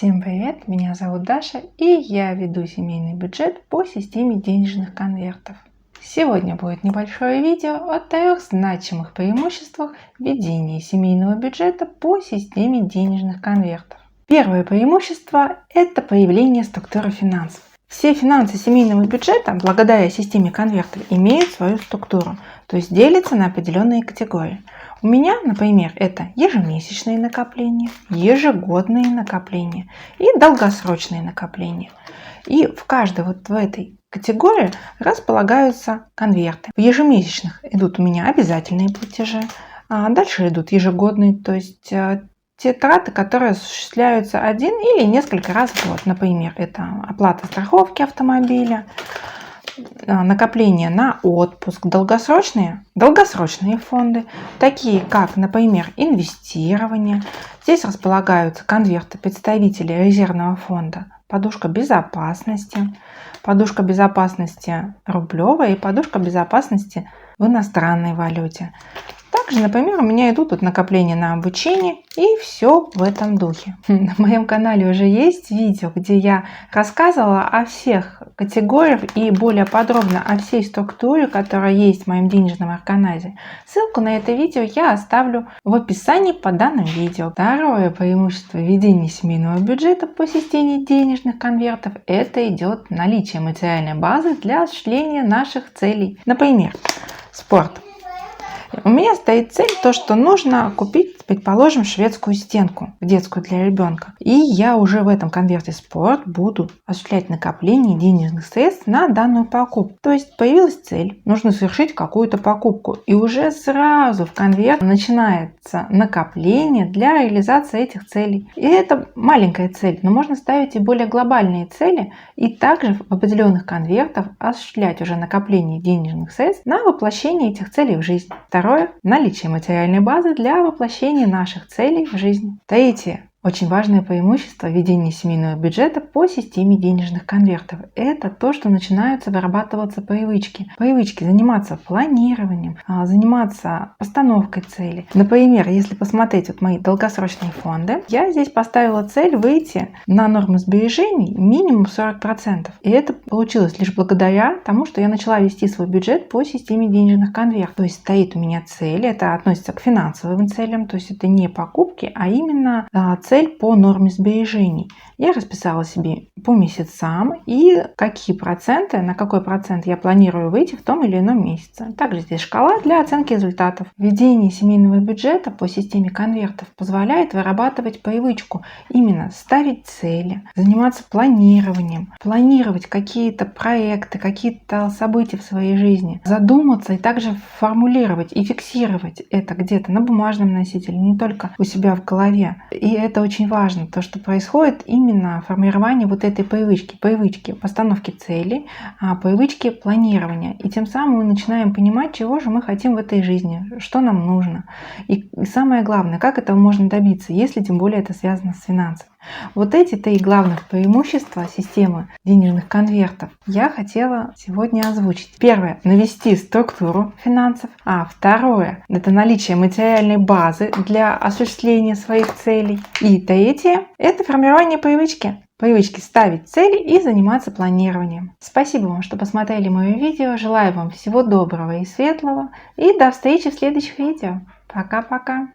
Всем привет! Меня зовут Даша, и я веду семейный бюджет по системе денежных конвертов. Сегодня будет небольшое видео о 3 значимых преимуществах ведения семейного бюджета по системе денежных конвертов. Первое преимущество – это появление структуры финансов. Все финансы семейного бюджета, благодаря системе конвертов, имеют свою структуру, то есть делятся на определенные категории. У меня, например, это ежемесячные накопления, ежегодные накопления и долгосрочные накопления. И в каждой в этой категории располагаются конверты. В ежемесячных идут у меня обязательные платежи, а дальше идут ежегодные, то есть те траты, которые осуществляются один или несколько раз в год. Например, это оплата страховки автомобиля, накопления на отпуск, долгосрочные фонды, такие как, например, инвестирование. Здесь располагаются конверты представителей резервного фонда, подушка безопасности рублевая и подушка безопасности в иностранной валюте. Также, например, у меня идут накопления на обучение, и все в этом духе. На моем канале уже есть видео, где я рассказывала о всех категориях и более подробно о всей структуре, которая есть в моем денежном арканазе. Ссылку на это видео я оставлю в описании под данным видео. Второе преимущество ведения семейного бюджета по системе денежных конвертов – это идет наличие материальной базы для осуществления наших целей. Например, спорт. У меня стоит цель, то, что нужно купить, предположим, шведскую стенку детскую для ребенка. И я уже в этом конверте спорт буду осуществлять накопление денежных средств на данную покупку. То есть появилась цель, нужно совершить какую-то покупку. И уже сразу в конверт начинается накопление для реализации этих целей. И это маленькая цель, но можно ставить и более глобальные цели. И также в определенных конвертах осуществлять уже накопление денежных средств на воплощение этих целей в жизнь. Второе – наличие материальной базы для воплощения наших целей в жизнь. Третье – очень важное преимущество ведения семейного бюджета по системе денежных конвертов. Это то, что начинаются вырабатываться привычки. Привычки заниматься планированием, заниматься постановкой целей. Например, если посмотреть мои долгосрочные фонды, я здесь поставила цель выйти на норму сбережений минимум 40%. И это получилось лишь благодаря тому, что я начала вести свой бюджет по системе денежных конвертов. То есть стоит у меня цель, это относится к финансовым целям, то есть это не покупки, а именно цель по норме сбережений. Я расписала себе по месяцам и какие проценты, на какой процент я планирую выйти в том или ином месяце. Также здесь шкала для оценки результатов. Введение семейного бюджета по системе конвертов позволяет вырабатывать привычку именно ставить цели, заниматься планированием, планировать какие-то проекты, какие-то события в своей жизни, задуматься и также формулировать и фиксировать это где-то на бумажном носителе, не только у себя в голове. И это очень важно, то, что происходит именно формирование этой привычки постановки целей, привычки планирования. И тем самым мы начинаем понимать, чего же мы хотим в этой жизни, что нам нужно. И самое главное, как этого можно добиться, если тем более это связано с финансами. Эти 3 главных преимущества системы денежных конвертов я хотела сегодня озвучить. Первое – навести структуру финансов. Второе – это наличие материальной базы для осуществления своих целей. И третье – это формирование привычки ставить цели и заниматься планированием. Спасибо вам, что посмотрели мое видео. Желаю вам всего доброго и светлого. И до встречи в следующих видео. Пока-пока.